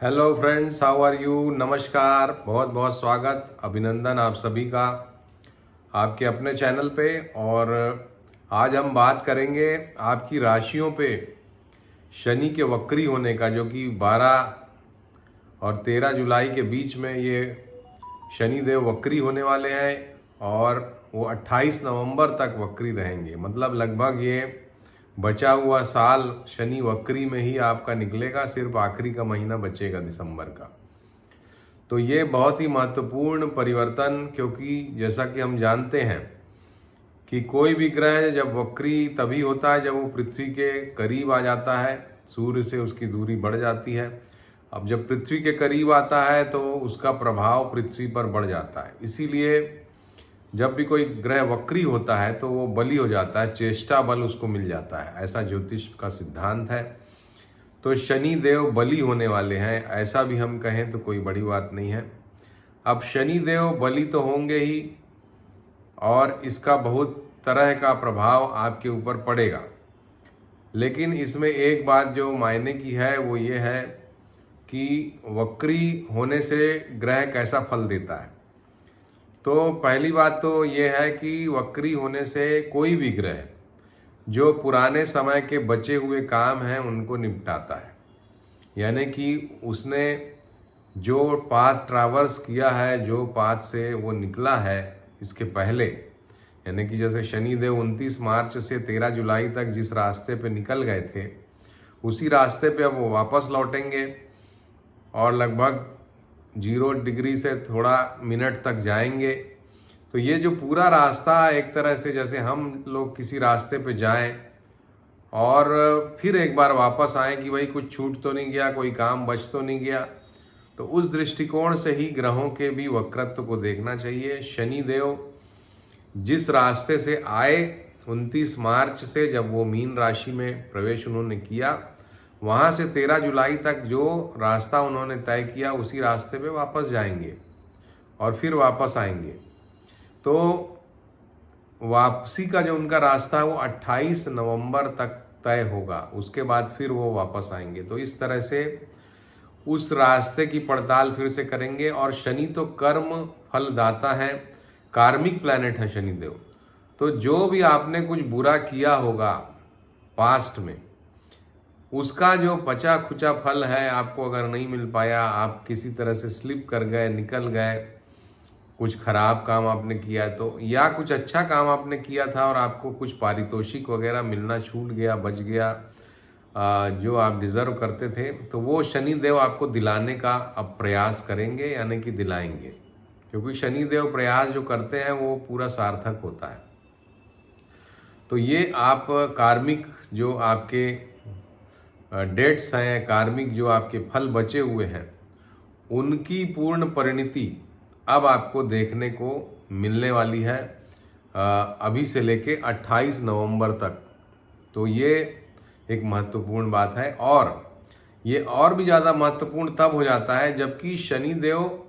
Hello friends, how are you. नमस्कार, बहुत बहुत स्वागत, अभिनंदन आप सभी का आपके अपने चैनल पे। और आज हम बात करेंगे आपकी राशियों पे शनि के वक्री होने का, जो कि 12 और 13 जुलाई के बीच में ये शनि देव वक्री होने वाले हैं और वो 28 नवंबर तक वक्री रहेंगे। मतलब लगभग ये बचा हुआ साल शनि वक्री में ही आपका निकलेगा, सिर्फ आखिरी का महीना बचेगा दिसंबर का। तो ये बहुत ही महत्वपूर्ण परिवर्तन, क्योंकि जैसा कि हम जानते हैं कि कोई भी ग्रह जब वक्री तभी होता है जब वो पृथ्वी के करीब आ जाता है, सूर्य से उसकी दूरी बढ़ जाती है। अब जब पृथ्वी के करीब आता है तो उसका प्रभाव पृथ्वी पर बढ़ जाता है। इसीलिए जब भी कोई ग्रह वक्री होता है तो वो बली हो जाता है, चेष्टा बल उसको मिल जाता है, ऐसा ज्योतिष का सिद्धांत है। तो शनि देव बली होने वाले हैं, ऐसा भी हम कहें तो कोई बड़ी बात नहीं है। अब शनि देव बली तो होंगे ही, और इसका बहुत तरह का प्रभाव आपके ऊपर पड़ेगा। लेकिन इसमें एक बात जो मायने की है वो ये है कि वक्री होने से ग्रह कैसा फल देता है। तो पहली बात तो ये है कि वक्री होने से कोई भी ग्रह जो पुराने समय के बचे हुए काम हैं उनको निपटाता है। यानी कि उसने जो पाथ ट्रैवर्स किया है, जो पाथ से वो निकला है इसके पहले, यानी कि जैसे शनि देव 29 मार्च से 13 जुलाई तक जिस रास्ते पे निकल गए थे, उसी रास्ते पे अब वो वापस लौटेंगे और लगभग 0 डिग्री से थोड़ा मिनट तक जाएंगे। तो ये जो पूरा रास्ता एक तरह से जैसे हम लोग किसी रास्ते पे जाएं और फिर एक बार वापस आए कि भाई कुछ छूट तो नहीं गया, कोई काम बच तो नहीं गया। तो उस दृष्टिकोण से ही ग्रहों के भी वक्रत्व को देखना चाहिए। शनि देव जिस रास्ते से आए 29 मार्च से, जब वो मीन राशि में प्रवेश उन्होंने किया, वहाँ से 13 जुलाई तक जो रास्ता उन्होंने तय किया उसी रास्ते पे वापस जाएंगे और फिर वापस आएंगे। तो वापसी का जो उनका रास्ता है वो 28 नवंबर तक तय होगा, उसके बाद फिर वो वापस आएंगे। तो इस तरह से उस रास्ते की पड़ताल फिर से करेंगे। और शनि तो कर्म फलदाता है, कार्मिक प्लैनेट है शनिदेव। तो जो भी आपने कुछ बुरा किया होगा पास्ट में, उसका जो बचा खुचा फल है आपको अगर नहीं मिल पाया, आप किसी तरह से स्लिप कर गए, निकल गए, कुछ खराब काम आपने किया तो, या कुछ अच्छा काम आपने किया था और आपको कुछ पारितोषिक वगैरह मिलना छूट गया, बच गया, जो आप डिज़र्व करते थे, तो वो शनि देव आपको दिलाने का अब प्रयास करेंगे, यानी कि दिलाएंगे। क्योंकि शनि देव प्रयास जो करते हैं वो पूरा सार्थक होता है। तो ये आप कार्मिक जो आपके डेट्स हैं, कार्मिक जो आपके फल बचे हुए हैं, उनकी पूर्ण परिणति अब आपको देखने को मिलने वाली है अभी से लेके 28 नवंबर तक। तो ये एक महत्वपूर्ण बात है। और ये और भी ज़्यादा महत्वपूर्ण तब हो जाता है जबकि शनि देव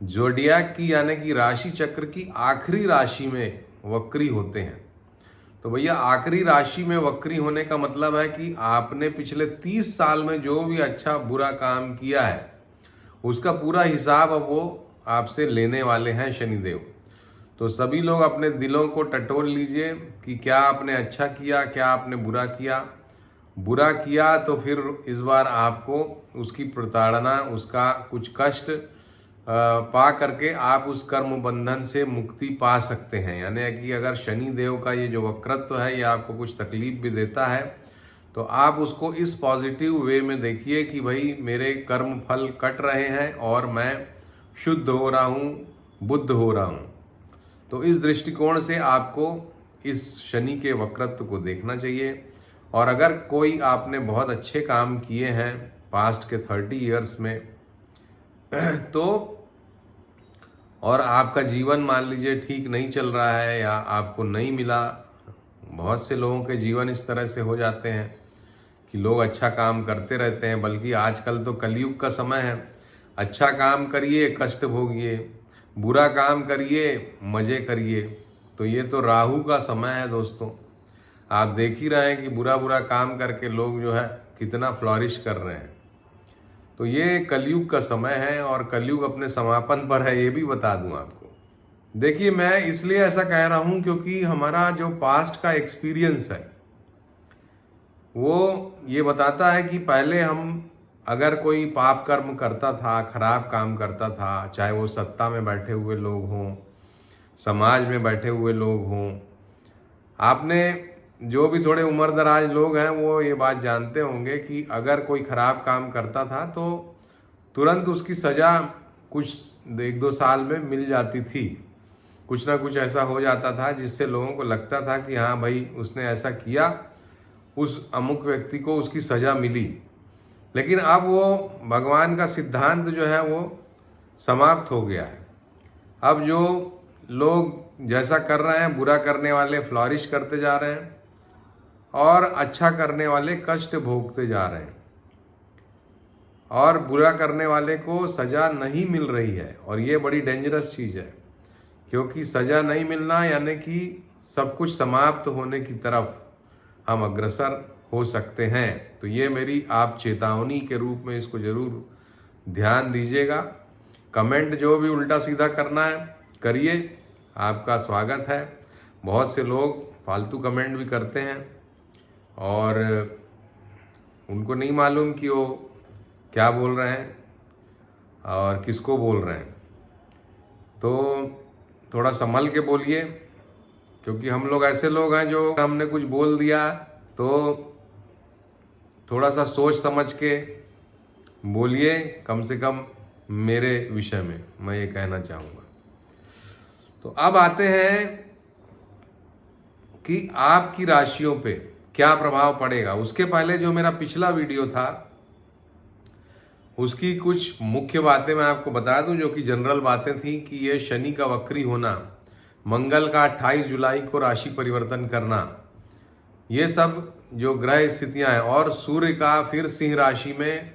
जोडियाक की, यानी कि राशि चक्र की आखिरी राशि में वक्री होते हैं। तो भैया आखिरी राशि में वक्री होने का मतलब है कि आपने पिछले 30 साल में जो भी अच्छा बुरा काम किया है उसका पूरा हिसाब अब वो आपसे लेने वाले हैं शनिदेव। तो सभी लोग अपने दिलों को टटोल लीजिए कि क्या आपने अच्छा किया, क्या आपने बुरा किया। बुरा किया तो फिर इस बार आपको उसकी प्रताड़ना, उसका कुछ कष्ट पा करके आप उस कर्म बंधन से मुक्ति पा सकते हैं। यानी कि अगर शनि देव का ये जो वक्रत्व है ये आपको कुछ तकलीफ भी देता है तो आप उसको इस पॉजिटिव वे में देखिए कि भाई मेरे कर्म फल कट रहे हैं और मैं शुद्ध हो रहा हूँ, बुद्ध हो रहा हूँ। तो इस दृष्टिकोण से आपको इस शनि के वक्रत्व को देखना चाहिए। और अगर कोई आपने बहुत अच्छे काम किए हैं पास्ट के 30 इयर्स में तो, और आपका जीवन मान लीजिए ठीक नहीं चल रहा है या आपको नहीं मिला, बहुत से लोगों के जीवन इस तरह से हो जाते हैं कि लोग अच्छा काम करते रहते हैं, बल्कि आजकल तो कलयुग का समय है। अच्छा काम करिए, कष्ट भोगिए, बुरा काम करिए, मज़े करिए। तो ये तो राहु का समय है दोस्तों। आप देख ही रहे हैं कि बुरा बुरा काम करके लोग जो है कितना फ्लॉरिश कर रहे हैं। तो ये कलयुग का समय है और कलयुग अपने समापन पर है, ये भी बता दूं आपको। देखिए, मैं इसलिए ऐसा कह रहा हूं क्योंकि हमारा जो पास्ट का एक्सपीरियंस है वो ये बताता है कि पहले हम अगर कोई पाप कर्म करता था, खराब काम करता था, चाहे वो सत्ता में बैठे हुए लोग हों, समाज में बैठे हुए लोग हों, आपने जो भी थोड़े उम्र दराज लोग हैं वो ये बात जानते होंगे कि अगर कोई खराब काम करता था तो तुरंत उसकी सज़ा कुछ 1-2 साल में मिल जाती थी। कुछ ना कुछ ऐसा हो जाता था जिससे लोगों को लगता था कि हाँ भाई, उसने ऐसा किया, उस अमुक व्यक्ति को उसकी सज़ा मिली। लेकिन अब वो भगवान का सिद्धांत जो है वो समाप्त हो गया है। अब जो लोग जैसा कर रहे हैं, बुरा करने वाले फ्लॉरिश करते जा रहे हैं और अच्छा करने वाले कष्ट भोगते जा रहे हैं, और बुरा करने वाले को सज़ा नहीं मिल रही है। और ये बड़ी डेंजरस चीज़ है, क्योंकि सज़ा नहीं मिलना यानी कि सब कुछ समाप्त होने की तरफ हम अग्रसर हो सकते हैं। तो ये मेरी आप चेतावनी के रूप में इसको ज़रूर ध्यान दीजिएगा। कमेंट जो भी उल्टा सीधा करना है करिए, आपका स्वागत है। बहुत से लोग फालतू कमेंट भी करते हैं और उनको नहीं मालूम कि वो क्या बोल रहे हैं और किसको बोल रहे हैं। तो थोड़ा संभल के बोलिए, क्योंकि हम लोग ऐसे लोग हैं जो हमने कुछ बोल दिया तो थोड़ा सा सोच समझ के बोलिए, कम से कम मेरे विषय में मैं ये कहना चाहूँगा। तो अब आते हैं कि आपकी राशियों पे क्या प्रभाव पड़ेगा। उसके पहले जो मेरा पिछला वीडियो था उसकी कुछ मुख्य बातें मैं आपको बता दूं, जो कि जनरल बातें थी कि ये शनि का वक्री होना, मंगल का 28 जुलाई को राशि परिवर्तन करना, ये सब जो ग्रह स्थितियां हैं, और सूर्य का फिर सिंह राशि में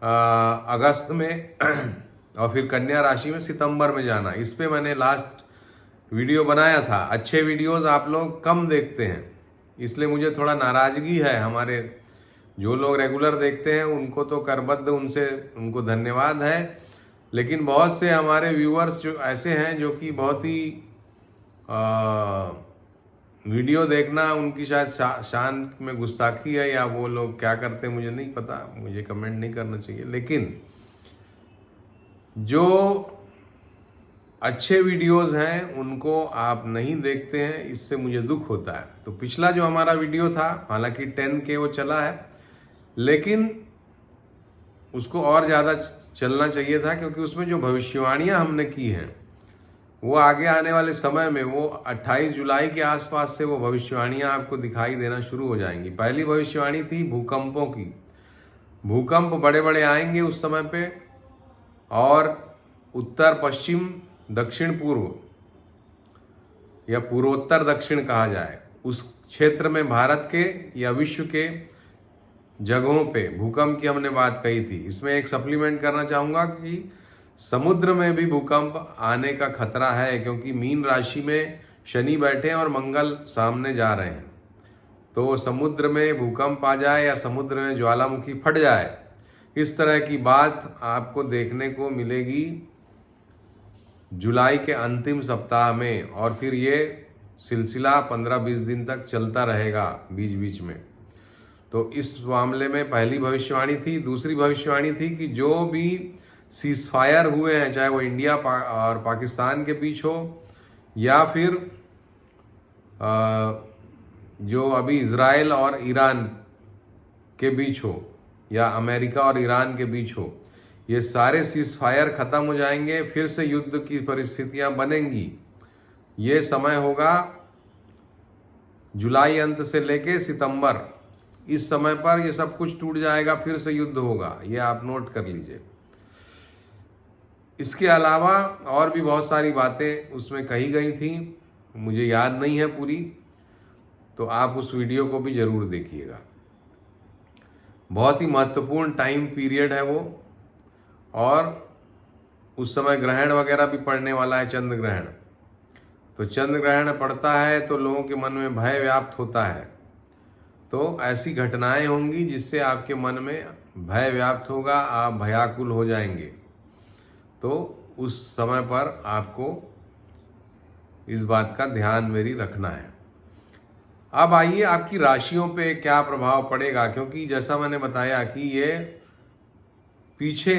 अगस्त में और फिर कन्या राशि में सितंबर में जाना, इस पे मैंने लास्ट वीडियो बनाया था। अच्छे वीडियोस आप लोग कम देखते हैं, इसलिए मुझे थोड़ा नाराज़गी है। हमारे जो लोग रेगुलर देखते हैं उनको तो करबद्ध, उनको धन्यवाद है। लेकिन बहुत से हमारे व्यूअर्स जो ऐसे हैं जो कि बहुत ही वीडियो देखना उनकी शायद शान में गुस्ताखी है, या वो लोग क्या करते हैं मुझे नहीं पता, मुझे कमेंट नहीं करना चाहिए। लेकिन जो अच्छे वीडियोस हैं उनको आप नहीं देखते हैं, इससे मुझे दुख होता है। तो पिछला जो हमारा वीडियो था, हालांकि 10K वो चला है, लेकिन उसको और ज़्यादा चलना चाहिए था, क्योंकि उसमें जो भविष्यवाणियां हमने की हैं वो आगे आने वाले समय में, वो 28 जुलाई के आसपास से वो भविष्यवाणियां आपको दिखाई देना शुरू हो जाएंगी। पहली भविष्यवाणी थी भूकंपों की। भूकंप बड़े बड़े आएंगे उस समय पे, और उत्तर पश्चिम दक्षिण पूर्व या पूर्वोत्तर दक्षिण कहा जाए, उस क्षेत्र में भारत के या विश्व के जगहों पे भूकंप की हमने बात कही थी। इसमें एक सप्लीमेंट करना चाहूँगा कि समुद्र में भी भूकंप आने का खतरा है, क्योंकि मीन राशि में शनि बैठे हैं और मंगल सामने जा रहे हैं। तो समुद्र में भूकंप आ जाए या समुद्र में ज्वालामुखी फट जाए, इस तरह की बात आपको देखने को मिलेगी जुलाई के अंतिम सप्ताह में, और फिर ये सिलसिला 15-20 दिन तक चलता रहेगा बीच बीच में। तो इस मामले में पहली भविष्यवाणी थी। दूसरी भविष्यवाणी थी कि जो भी सीज़फायर हुए हैं, चाहे वो इंडिया और पाकिस्तान के बीच हो, या फिर जो अभी इज़राइल और ईरान के बीच हो, या अमेरिका और ईरान के बीच हो, ये सारे सीज़फायर ख़त्म हो जाएंगे, फिर से युद्ध की परिस्थितियां बनेंगी। ये समय होगा जुलाई अंत से लेके सितंबर, इस समय पर ये सब कुछ टूट जाएगा, फिर से युद्ध होगा। ये आप नोट कर लीजिए। इसके अलावा और भी बहुत सारी बातें उसमें कही गई थी, मुझे याद नहीं है पूरी, तो आप उस वीडियो को भी ज़रूर देखिएगा। बहुत ही महत्वपूर्ण टाइम पीरियड है वो, और उस समय ग्रहण वगैरह भी पड़ने वाला है, चंद्र ग्रहण। तो चंद्र ग्रहण पड़ता है तो लोगों के मन में भय व्याप्त होता है। तो ऐसी घटनाएं होंगी जिससे आपके मन में भय व्याप्त होगा, आप भयाकुल हो जाएंगे। तो उस समय पर आपको इस बात का ध्यान मेरी रखना है। अब आइए आपकी राशियों पे क्या प्रभाव पड़ेगा, क्योंकि जैसा मैंने बताया कि ये पीछे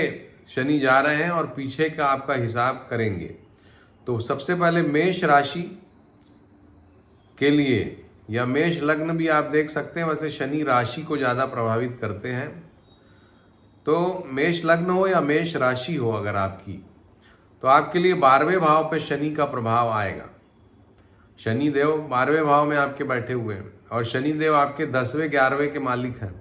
शनि जा रहे हैं और पीछे का आपका हिसाब करेंगे। तो सबसे पहले मेष राशि के लिए, या मेष लग्न भी आप देख सकते हैं, वैसे शनि राशि को ज़्यादा प्रभावित करते हैं। तो मेष लग्न हो या मेष राशि हो अगर आपकी, तो आपके लिए 12वें भाव पे शनि का प्रभाव आएगा। शनि देव 12वें भाव में आपके बैठे हुए हैं और शनि देव आपके 10वें 11वें के मालिक हैं।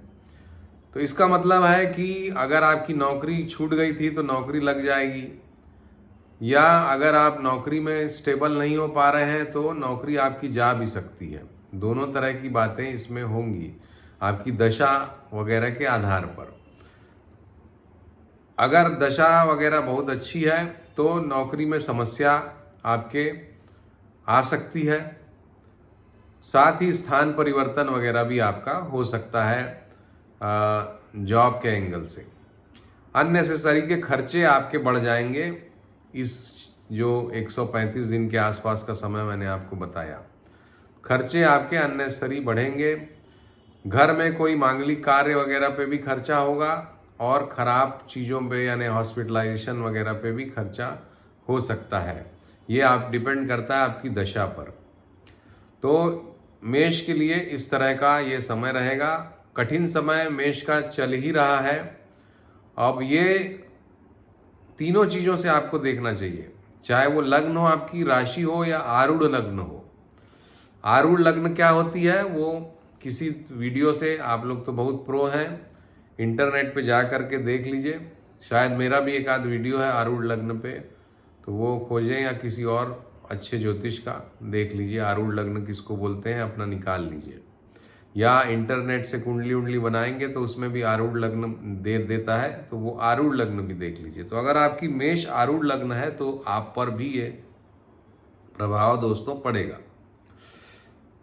तो इसका मतलब है कि अगर आपकी नौकरी छूट गई थी तो नौकरी लग जाएगी, या अगर आप नौकरी में स्टेबल नहीं हो पा रहे हैं तो नौकरी आपकी जा भी सकती है। दोनों तरह की बातें इसमें होंगी आपकी दशा वगैरह के आधार पर। अगर दशा वगैरह बहुत अच्छी है तो नौकरी में समस्या आपके आ सकती है, साथ ही स्थान परिवर्तन वगैरह भी आपका हो सकता है जॉब के एंगल से। अननेसेसरी के खर्चे आपके बढ़ जाएंगे इस जो 135 दिन के आसपास का समय मैंने आपको बताया। खर्चे आपके अननेसेसरी बढ़ेंगे। घर में कोई मांगलिक कार्य वगैरह पे भी खर्चा होगा और ख़राब चीज़ों पे यानी हॉस्पिटलाइजेशन वगैरह पे भी खर्चा हो सकता है। ये आप डिपेंड करता है आपकी दशा पर। तो मेष के लिए इस तरह का ये समय रहेगा। कठिन समय मेष का चल ही रहा है। अब ये तीनों चीज़ों से आपको देखना चाहिए, चाहे वो लग्न हो आपकी, राशि हो या आरूढ़ लग्न हो। आरूढ़ लग्न क्या होती है वो किसी वीडियो से, आप लोग तो बहुत प्रो हैं, इंटरनेट पे जा कर के देख लीजिए। शायद मेरा भी एक आध वीडियो है आरूढ़ लग्न पे, तो वो खोजें या किसी और अच्छे ज्योतिष का देख लीजिए, आरूढ़ लग्न किसको बोलते हैं अपना निकाल लीजिए। या इंटरनेट से कुंडली उंडली बनाएंगे तो उसमें भी आरूढ़ लग्न दे देता है, तो वो आरूढ़ लग्न भी देख लीजिए। तो अगर आपकी मेष आरूढ़ लग्न है तो आप पर भी ये प्रभाव दोस्तों पड़ेगा।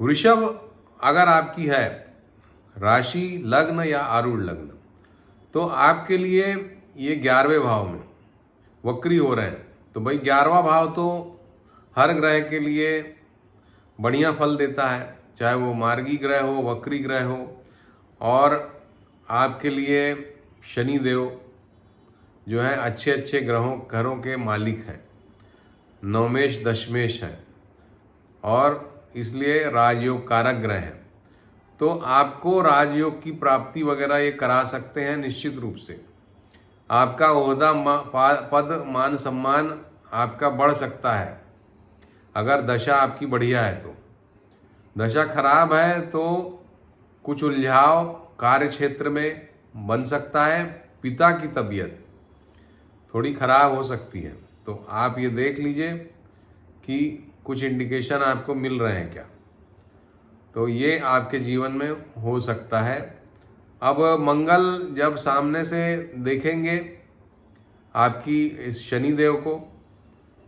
वृषभ अगर आपकी है राशि, लग्न या आरूढ़ लग्न, तो आपके लिए ये 11वें भाव में वक्री हो रहे हैं। तो भाई 11वां भाव तो हर ग्रह के लिए बढ़िया फल देता है, चाहे वो मार्गी ग्रह हो, वक्री ग्रह हो। और आपके लिए शनि देव जो है अच्छे अच्छे घरों के मालिक हैं, नवमेश दशमेश हैं और इसलिए राजयोग कारक ग्रह हैं। तो आपको राजयोग की प्राप्ति वगैरह ये करा सकते हैं निश्चित रूप से। आपका ओहदा पद मान सम्मान आपका बढ़ सकता है अगर दशा आपकी बढ़िया है। तो दशा खराब है तो कुछ उलझाव कार्य क्षेत्र में बन सकता है। पिता की तबीयत थोड़ी खराब हो सकती है, तो आप ये देख लीजिए कि कुछ इंडिकेशन आपको मिल रहे हैं क्या। तो ये आपके जीवन में हो सकता है। अब मंगल जब सामने से देखेंगे आपकी इस शनि देव को,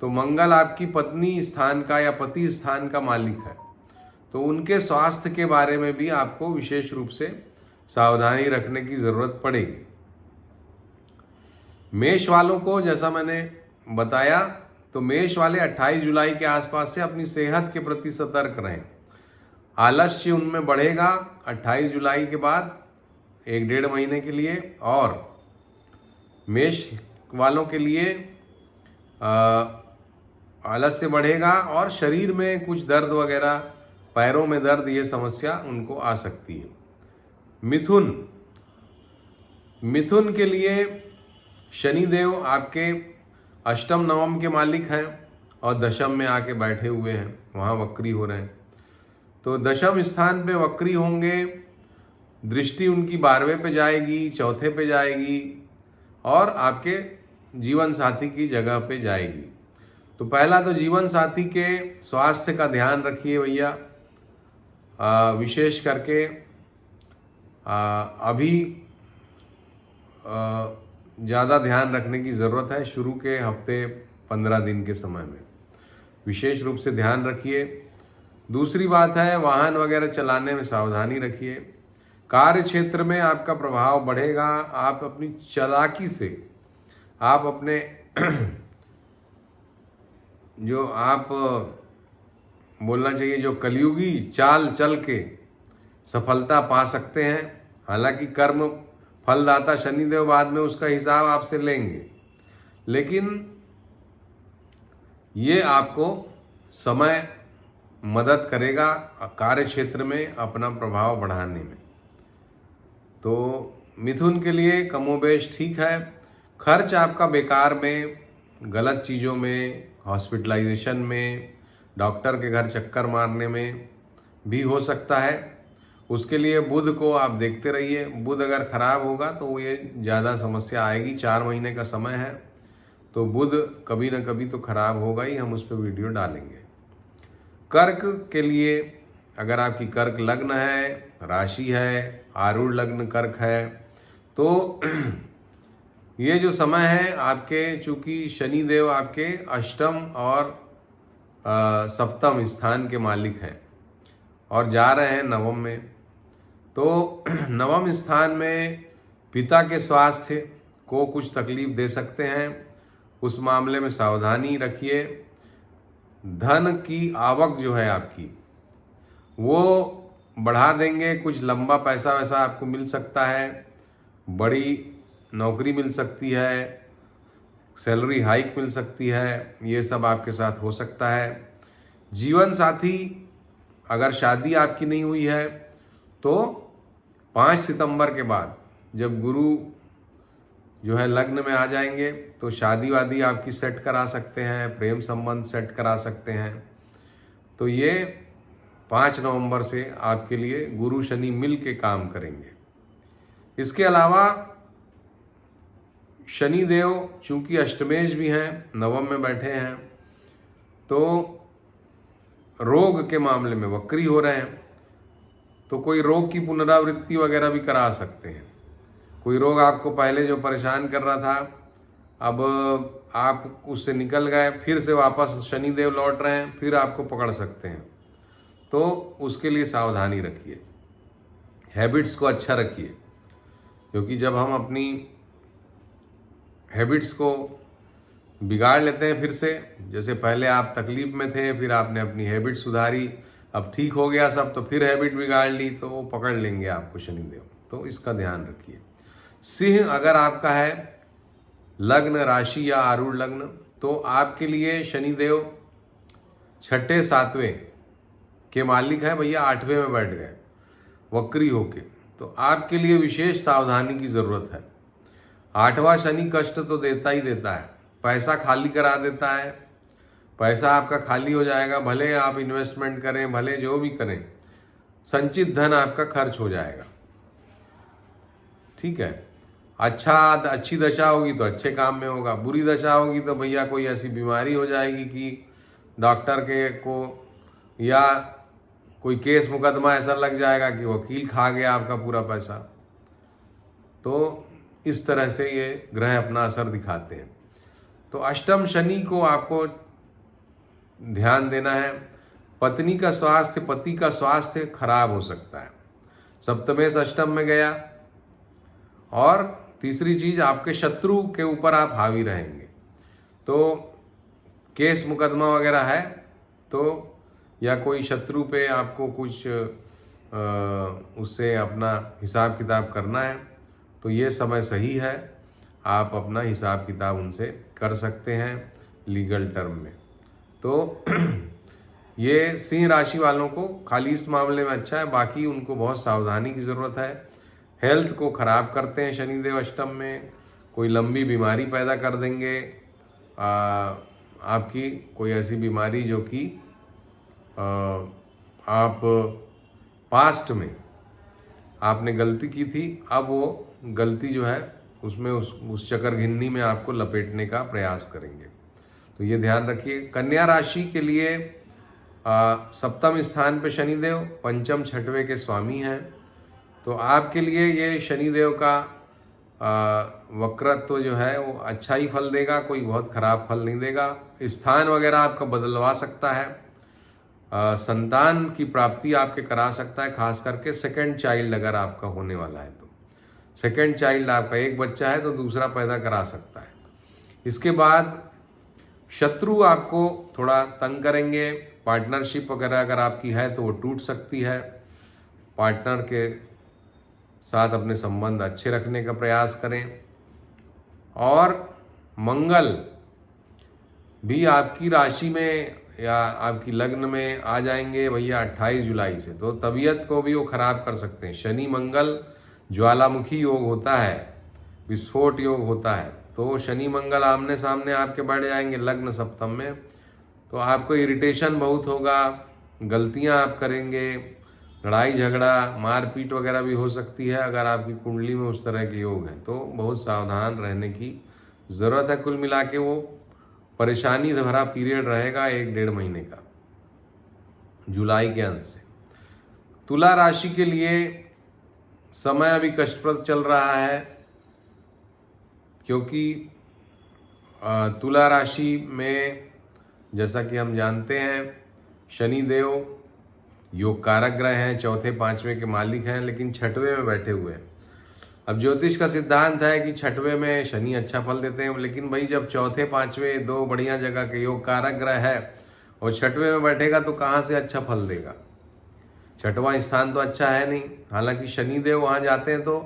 तो मंगल आपकी पत्नी स्थान का या पति स्थान का मालिक है। तो उनके स्वास्थ्य के बारे में भी आपको विशेष रूप से सावधानी रखने की ज़रूरत पड़ेगी। मेष वालों को जैसा मैंने बताया, तो मेष वाले 28 जुलाई के आसपास से अपनी सेहत के प्रति सतर्क रहें। आलस्य उनमें बढ़ेगा 28 जुलाई के बाद 1-1.5 महीने के लिए। और मेष वालों के लिए आलस्य बढ़ेगा और शरीर में कुछ दर्द वगैरह, पैरों में दर्द, ये समस्या उनको आ सकती है। मिथुन के लिए शनिदेव आपके अष्टम नवम के मालिक हैं और दशम में आके बैठे हुए हैं, वहाँ वक्री हो रहे हैं। तो दशम स्थान पे वक्री होंगे, दृष्टि उनकी 12वें पे जाएगी, चौथे पे जाएगी और आपके जीवन साथी की जगह पे जाएगी। तो पहला तो जीवन साथी के स्वास्थ्य का ध्यान रखिए भैया। विशेष करके अभी ज़्यादा ध्यान रखने की ज़रूरत है। शुरू के हफ्ते 15 दिन के समय में विशेष रूप से ध्यान रखिए। दूसरी बात है, वाहन वगैरह चलाने में सावधानी रखिए। कार्य क्षेत्र में आपका प्रभाव बढ़ेगा। आप अपनी चालाकी से, आप अपने जो आप बोलना चाहिए जो कलयुगी चाल चल के सफलता पा सकते हैं। हालांकि कर्म फलदाता शनिदेव बाद में उसका हिसाब आपसे लेंगे, लेकिन ये आपको समय मदद करेगा कार्य क्षेत्र में अपना प्रभाव बढ़ाने में। तो मिथुन के लिए कमोबेश ठीक है। खर्च आपका बेकार में, गलत चीज़ों में, हॉस्पिटलाइजेशन में, डॉक्टर के घर चक्कर मारने में भी हो सकता है। उसके लिए बुध को आप देखते रहिए। बुध अगर खराब होगा तो ये ज़्यादा समस्या आएगी। 4 महीने का समय है, तो बुध कभी ना कभी तो खराब होगा ही। हम उस पर वीडियो डालेंगे। कर्क के लिए, अगर आपकी कर्क लग्न है, राशि है, आरूढ़ लग्न कर्क है, तो ये जो समय है आपके, चूंकि शनि देव आपके अष्टम और सप्तम स्थान के मालिक हैं और जा रहे हैं नवम में, तो नवम स्थान में पिता के स्वास्थ्य को कुछ तकलीफ दे सकते हैं। उस मामले में सावधानी रखिए। धन की आवक जो है आपकी वो बढ़ा देंगे। कुछ लंबा पैसा वैसा आपको मिल सकता है, बड़ी नौकरी मिल सकती है, सैलरी हाइक मिल सकती है, ये सब आपके साथ हो सकता है। जीवन साथी, अगर शादी आपकी नहीं हुई है तो 5 सितंबर के बाद जब गुरु जो है लग्न में आ जाएंगे तो शादी वादी आपकी सेट करा सकते हैं, प्रेम संबंध सेट करा सकते हैं। तो ये 5 नवंबर से आपके लिए गुरु शनि मिल के काम करेंगे। इसके अलावा शनि देव चूंकि अष्टमेश भी हैं, नवम में बैठे हैं, तो रोग के मामले में वक्री हो रहे हैं, तो कोई रोग की पुनरावृत्ति वगैरह भी करा सकते हैं। कोई रोग आपको पहले जो परेशान कर रहा था, अब आप उससे निकल गए, फिर से वापस शनि देव लौट रहे हैं, फिर आपको पकड़ सकते हैं। तो उसके लिए सावधानी रखिए, हैबिट्स को अच्छा रखिए, क्योंकि जब हम अपनी हैबिट्स को बिगाड़ लेते हैं फिर से, जैसे पहले आप तकलीफ में थे, फिर आपने अपनी हैबिट सुधारी, अब ठीक हो गया सब, तो फिर हैबिट बिगाड़ ली, तो वो पकड़ लेंगे आपको शनिदेव। तो इसका ध्यान रखिए। सिंह अगर आपका है लग्न, राशि या आरूढ़ लग्न, तो आपके लिए शनिदेव 6ठे 7वें के मालिक है भैया, 8वें में बैठ गए वक्री होके। तो आपके लिए विशेष सावधानी की ज़रूरत है। 8वां शनि कष्ट तो देता ही देता है, पैसा खाली करा देता है। पैसा आपका खाली हो जाएगा, भले आप इन्वेस्टमेंट करें, भले जो भी करें, संचित धन आपका खर्च हो जाएगा। ठीक है, अच्छी दशा होगी तो अच्छे काम में होगा, बुरी दशा होगी तो भैया कोई ऐसी बीमारी हो जाएगी कि डॉक्टर के को या कोई केस मुकदमा ऐसा लग जाएगा कि वकील खा गया आपका पूरा पैसा। तो इस तरह से ये ग्रह अपना असर दिखाते हैं। तो अष्टम शनि को आपको ध्यान देना है। पत्नी का स्वास्थ्य, पति का स्वास्थ्य खराब हो सकता है। सप्तमेश अष्टम में गया। और तीसरी चीज, आपके शत्रु के ऊपर आप हावी रहेंगे। तो केस मुकदमा वगैरह है तो, या कोई शत्रु पे आपको कुछ उससे अपना हिसाब किताब करना है, तो ये समय सही है, आप अपना हिसाब किताब उनसे कर सकते हैं लीगल टर्म में। तो ये सिंह राशि वालों को खाली इस मामले में अच्छा है, बाकी उनको बहुत सावधानी की ज़रूरत है। हेल्थ को ख़राब करते हैं शनिदेव अष्टम में, कोई लंबी बीमारी पैदा कर देंगे आपकी, कोई ऐसी बीमारी जो कि आप पास्ट में आपने गलती की थी, अब वो गलती जो है उसमें उस चक्कर-घिन्नी में आपको लपेटने का प्रयास करेंगे। तो ये ध्यान रखिए। कन्या राशि के लिए सप्तम स्थान पे शनिदेव, पंचम 6वें के स्वामी हैं। तो आपके लिए ये शनिदेव का वक्रत्व जो है वो अच्छा ही फल देगा, कोई बहुत खराब फल नहीं देगा। स्थान वगैरह आपका बदलवा सकता है, संतान की प्राप्ति आपके करा सकता है, खास करके सेकंड चाइल्ड अगर आपका होने वाला है तो। सेकंड चाइल्ड आपका एक बच्चा है तो दूसरा पैदा करा सकता है। इसके बाद शत्रु आपको थोड़ा तंग करेंगे। पार्टनरशिप वगैरह अगर आपकी है तो वो टूट सकती है। पार्टनर के साथ अपने संबंध अच्छे रखने का प्रयास करें। और मंगल भी आपकी राशि में या आपकी लग्न में आ जाएंगे भैया 28 जुलाई से, तो तबीयत को भी वो खराब कर सकते हैं। शनि मंगल ज्वालामुखी योग होता है, विस्फोट योग होता है, तो शनि मंगल आमने सामने आपके बढ़ जाएंगे लग्न सप्तम में, तो आपको इरिटेशन बहुत होगा, गलतियां आप करेंगे, लड़ाई झगड़ा मारपीट वगैरह भी हो सकती है। अगर आपकी कुंडली में उस तरह के योग हैं तो बहुत सावधान रहने की ज़रूरत है। कुल मिला के वो परेशानी भरा पीरियड रहेगा 1-1.5 महीने का, जुलाई के अंत से। तुला राशि के लिए समय अभी कष्टप्रद चल रहा है, क्योंकि तुला राशि में जैसा कि हम जानते हैं शनि देव योग कारक ग्रह हैं, चौथे पांचवें के मालिक हैं, लेकिन छठवें में बैठे हुए हैं। अब ज्योतिष का सिद्धांत है कि छठवें में शनि अच्छा फल देते हैं, लेकिन भाई जब चौथे पांचवें दो बढ़िया जगह के योग कारक ग्रह है और छठवें में बैठेगा तो कहाँ से अच्छा फल देगा। छठवां स्थान तो अच्छा है नहीं। हालांकि शनि देव वहाँ जाते हैं तो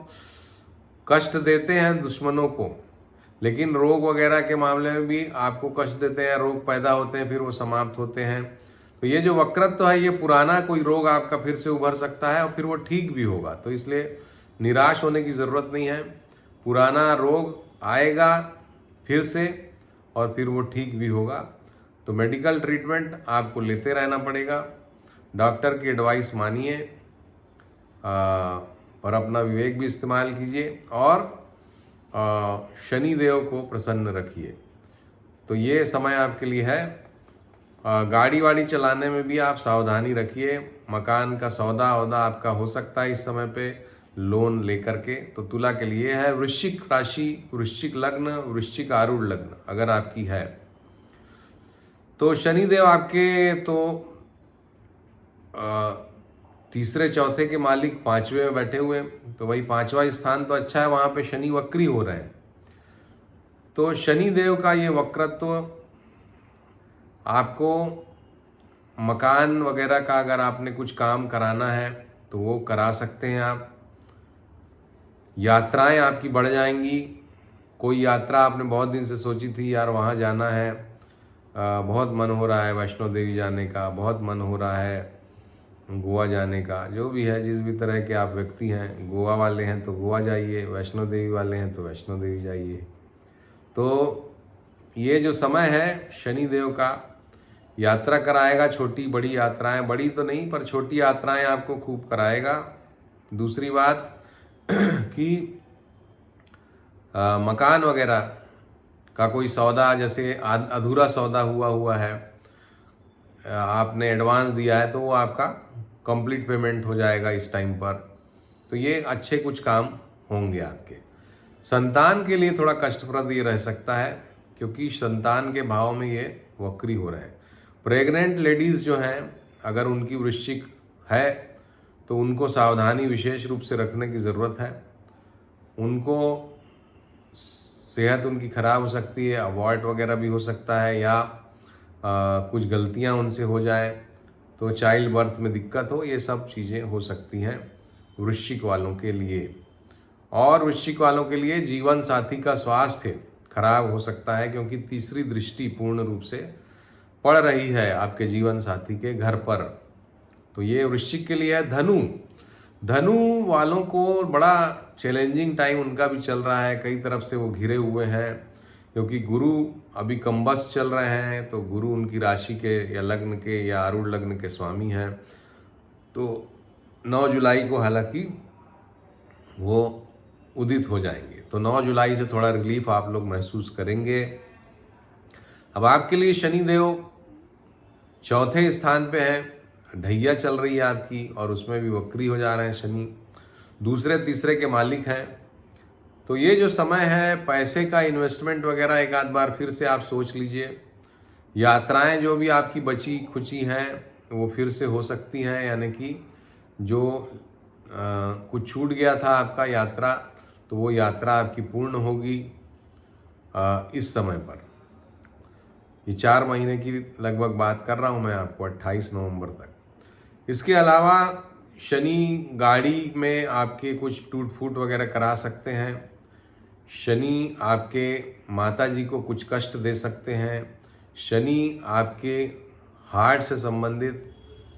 कष्ट देते हैं दुश्मनों को, लेकिन रोग वगैरह के मामले में भी आपको कष्ट देते हैं। रोग पैदा होते हैं फिर वो समाप्त होते हैं। तो ये जो वक्रत्व है ये पुराना कोई रोग आपका फिर से उभर सकता है और फिर वो ठीक भी होगा, तो इसलिए निराश होने की ज़रूरत नहीं है। पुराना रोग आएगा फिर से और फिर वो ठीक भी होगा। तो मेडिकल ट्रीटमेंट आपको लेते रहना पड़ेगा, डॉक्टर की एडवाइस मानिए और अपना विवेक भी इस्तेमाल कीजिए और शनि देव को प्रसन्न रखिए। तो ये समय आपके लिए है। गाड़ी वाड़ी चलाने में भी आप सावधानी रखिए। मकान का सौदा वौदा आपका हो सकता है इस समय पे लोन लेकर के। तो तुला के लिए है वृश्चिक राशि, वृश्चिक लग्न, वृश्चिक आरूढ़ लग्न अगर आपकी है तो शनिदेव आपके तो तीसरे चौथे के मालिक पांचवें में बैठे हुए, तो वही पांचवा स्थान तो अच्छा है, वहां पे शनि वक्री हो रहे हैं। तो शनिदेव का ये वक्रत्व आपको मकान वगैरह का अगर आपने कुछ काम कराना है तो वो करा सकते हैं आप। यात्राएं आपकी बढ़ जाएंगी। कोई यात्रा आपने बहुत दिन से सोची थी यार वहाँ जाना है, बहुत मन हो रहा है वैष्णो देवी जाने का, बहुत मन हो रहा है गोवा जाने का, जो भी है जिस भी तरह के आप व्यक्ति हैं, गोवा वाले हैं तो गोवा जाइए, वैष्णो देवी वाले हैं तो वैष्णो देवी जाइए। तो ये जो समय है शनिदेव का यात्रा कराएगा, छोटी बड़ी यात्राएं, बड़ी तो नहीं पर छोटी यात्राएं आपको खूब कराएगा। दूसरी बात कि मकान वगैरह का कोई सौदा, जैसे अधूरा सौदा हुआ है, आपने एडवांस दिया है तो वो आपका कंप्लीट पेमेंट हो जाएगा इस टाइम पर। तो ये अच्छे कुछ काम होंगे आपके। संतान के लिए थोड़ा कष्टप्रद ये रह सकता है क्योंकि संतान के भाव में ये वक्री हो रहे हैं। प्रेग्नेंट लेडीज़ जो हैं अगर उनकी वृश्चिक है तो उनको सावधानी विशेष रूप से रखने की ज़रूरत है। उनको सेहत उनकी खराब हो सकती है, अवॉइड वगैरह भी हो सकता है, या कुछ गलतियां उनसे हो जाए तो चाइल्ड बर्थ में दिक्कत हो, ये सब चीज़ें हो सकती हैं वृश्चिक वालों के लिए। और वृश्चिक वालों के लिए जीवन साथी का स्वास्थ्य खराब हो सकता है क्योंकि तीसरी दृष्टि पूर्ण रूप से पड़ रही है आपके जीवन साथी के घर पर। तो ये वृश्चिक के लिए है। धनु वालों को बड़ा चैलेंजिंग टाइम उनका भी चल रहा है, कई तरफ से वो घिरे हुए हैं क्योंकि गुरु अभी कम्बस चल रहे हैं, तो गुरु उनकी राशि के या लग्न के या आरूढ़ लग्न के स्वामी हैं। तो 9 जुलाई को हालांकि वो उदित हो जाएंगे, तो 9 जुलाई से थोड़ा रिलीफ आप लोग महसूस करेंगे। अब आपके लिए शनिदेव चौथे स्थान पे हैं, ढैया चल रही है आपकी और उसमें भी वक्री हो जा रहे हैं शनि, दूसरे तीसरे के मालिक हैं। तो ये जो समय है पैसे का इन्वेस्टमेंट वगैरह एक आध बार फिर से आप सोच लीजिए। यात्राएं जो भी आपकी बची खुची हैं वो फिर से हो सकती हैं, यानी कि जो कुछ छूट गया था आपका यात्रा, तो वो यात्रा आपकी पूर्ण होगी इस समय पर। ये 4 महीने की लगभग बात कर रहा हूँ मैं आपको, 28 नवंबर तक। इसके अलावा शनि गाड़ी में आपके कुछ टूट फूट वगैरह करा सकते हैं। शनि आपके माता जी को कुछ कष्ट दे सकते हैं। शनि आपके हार्ट से संबंधित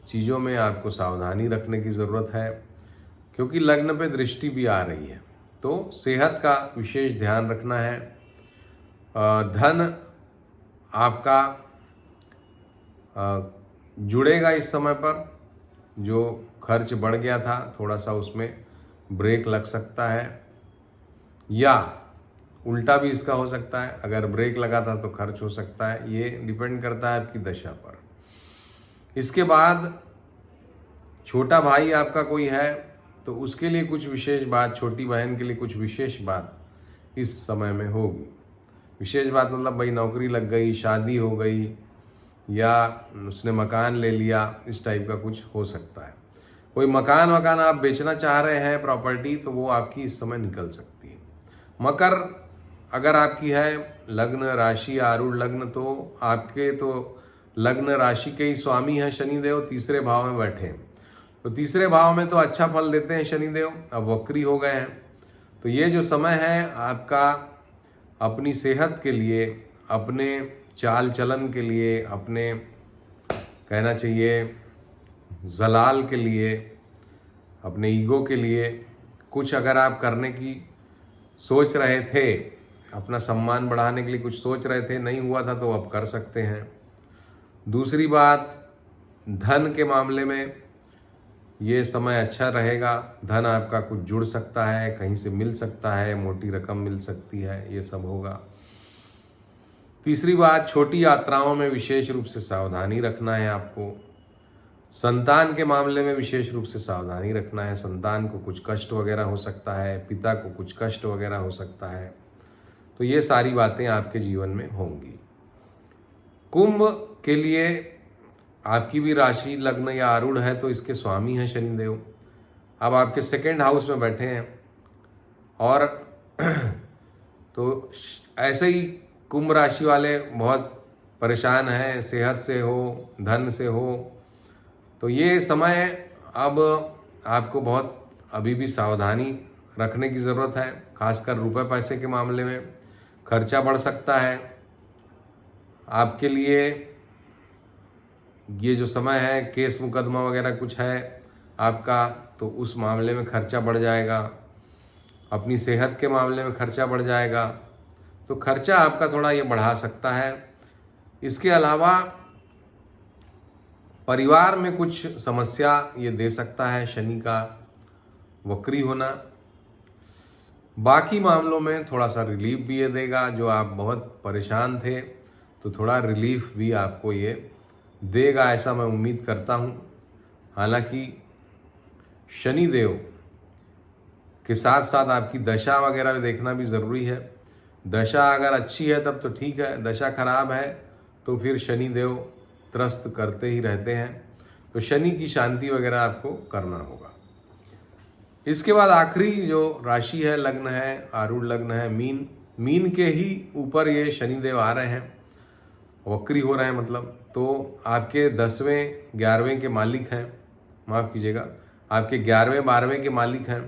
चीज़ों में आपको सावधानी रखने की ज़रूरत है, क्योंकि लग्न पे दृष्टि भी आ रही है, तो सेहत का विशेष ध्यान रखना है। धन आपका जुड़ेगा इस समय पर। जो खर्च बढ़ गया था थोड़ा सा, उसमें ब्रेक लग सकता है, या उल्टा भी इसका हो सकता है। अगर ब्रेक लगा था तो खर्च हो सकता है, ये डिपेंड करता है आपकी दशा पर। इसके बाद छोटा भाई आपका कोई है तो उसके लिए कुछ विशेष बात, छोटी बहन के लिए कुछ विशेष बात इस समय में होगी। विशेष बात मतलब भाई नौकरी लग गई, शादी हो गई, या उसने मकान ले लिया, इस टाइप का कुछ हो सकता है। कोई मकान आप बेचना चाह रहे हैं, प्रॉपर्टी, तो वो आपकी इस समय निकल सकती है। मकर अगर आपकी है लग्न राशि आरूढ़ लग्न, तो आपके तो लग्न राशि के ही स्वामी हैं शनिदेव, तीसरे भाव में बैठे हैं। तो तीसरे भाव में तो अच्छा फल देते हैं शनिदेव, अब वक्री हो गए हैं। तो ये जो समय है आपका अपनी सेहत के लिए, अपने चाल चलन के लिए, अपने कहना चाहिए जलाल के लिए, अपने ईगो के लिए कुछ अगर आप करने की सोच रहे थे, अपना सम्मान बढ़ाने के लिए कुछ सोच रहे थे, नहीं हुआ था, तो अब कर सकते हैं। दूसरी बात, धन के मामले में ये समय अच्छा रहेगा। धन आपका कुछ जुड़ सकता है, कहीं से मिल सकता है, मोटी रकम मिल सकती है, ये सब होगा। तीसरी बात, छोटी यात्राओं में विशेष रूप से सावधानी रखना है आपको। संतान के मामले में विशेष रूप से सावधानी रखना है। संतान को कुछ कष्ट वगैरह हो सकता है, पिता को कुछ कष्ट वगैरह हो सकता है, तो ये सारी बातें आपके जीवन में होंगी। कुंभ के लिए आपकी भी राशि लग्न या आरूढ़ है, तो इसके स्वामी हैं शनिदेव। अब आपके सेकंड हाउस में बैठे हैं, और तो ऐसे ही कुंभ राशि वाले बहुत परेशान हैं, सेहत से हो, धन से हो, तो ये समय अब आपको बहुत अभी भी सावधानी रखने की ज़रूरत है। खासकर रुपए पैसे के मामले में खर्चा बढ़ सकता है आपके लिए। ये जो समय है, केस मुकदमा वगैरह कुछ है आपका, तो उस मामले में खर्चा बढ़ जाएगा। अपनी सेहत के मामले में खर्चा बढ़ जाएगा, तो खर्चा आपका थोड़ा ये बढ़ा सकता है। इसके अलावा परिवार में कुछ समस्या ये दे सकता है शनि का वक्री होना। बाकी मामलों में थोड़ा सा रिलीफ भी ये देगा। जो आप बहुत परेशान थे, तो थोड़ा रिलीफ भी आपको ये देगा, ऐसा मैं उम्मीद करता हूँ। हालांकि शनि देव के साथ साथ आपकी दशा वगैरह देखना भी ज़रूरी है। दशा अगर अच्छी है तब तो ठीक है, दशा खराब है तो फिर शनि देव त्रस्त करते ही रहते हैं, तो शनि की शांति वगैरह आपको करना होगा। इसके बाद आखिरी जो राशि है, लग्न है, आरूढ़ लग्न है मीन। मीन के ही ऊपर ये शनिदेव आ रहे हैं, वक्री हो रहे हैं मतलब, तो आपके 10वें 11वें के मालिक हैं, माफ़ कीजिएगा, आपके 11वें 12वें के मालिक हैं।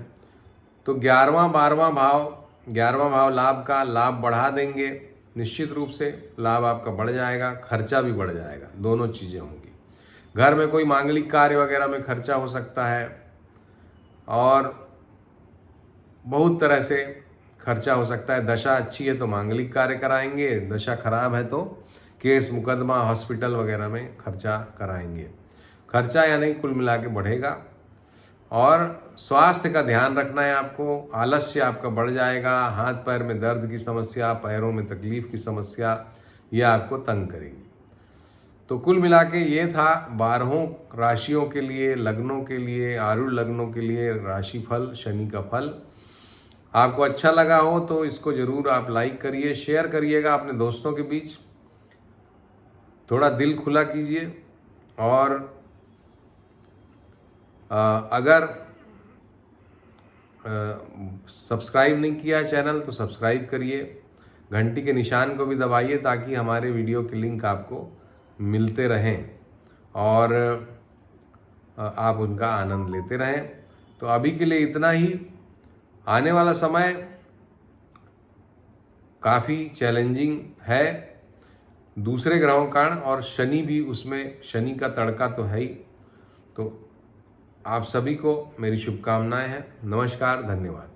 तो 11वां 12वां भाव लाभ का लाभ बढ़ा देंगे। निश्चित रूप से लाभ आपका बढ़ जाएगा, खर्चा भी बढ़ जाएगा, दोनों चीज़ें होंगी। घर में कोई मांगलिक कार्य वगैरह में खर्चा हो सकता है, और बहुत तरह से खर्चा हो सकता है। दशा अच्छी है तो मांगलिक कार्य कराएंगे, दशा खराब है तो केस मुकदमा हॉस्पिटल वगैरह में खर्चा कराएंगे। खर्चा यानी कुल मिला के बढ़ेगा। और स्वास्थ्य का ध्यान रखना है आपको। आलस्य आपका बढ़ जाएगा, हाथ पैर में दर्द की समस्या, पैरों में तकलीफ की समस्या, यह आपको तंग करेगी। तो कुल मिला के ये था 12 राशियों के लिए, लग्नों के लिए, आरूढ़ लग्नों के लिए राशिफल, शनि का फल। आपको अच्छा लगा हो तो इसको ज़रूर आप लाइक करिए, शेयर करिएगा अपने दोस्तों के बीच, थोड़ा दिल खुला कीजिए। और अगर सब्सक्राइब नहीं किया चैनल तो सब्सक्राइब करिए, घंटी के निशान को भी दबाइए ताकि हमारे वीडियो के लिंक आपको मिलते रहें और आप उनका आनंद लेते रहें। तो अभी के लिए इतना ही। आने वाला समय काफ़ी चैलेंजिंग है दूसरे ग्रहों का, और शनि भी उसमें, शनि का तड़का तो है ही। तो आप सभी को मेरी शुभकामनाएं हैं। नमस्कार, धन्यवाद।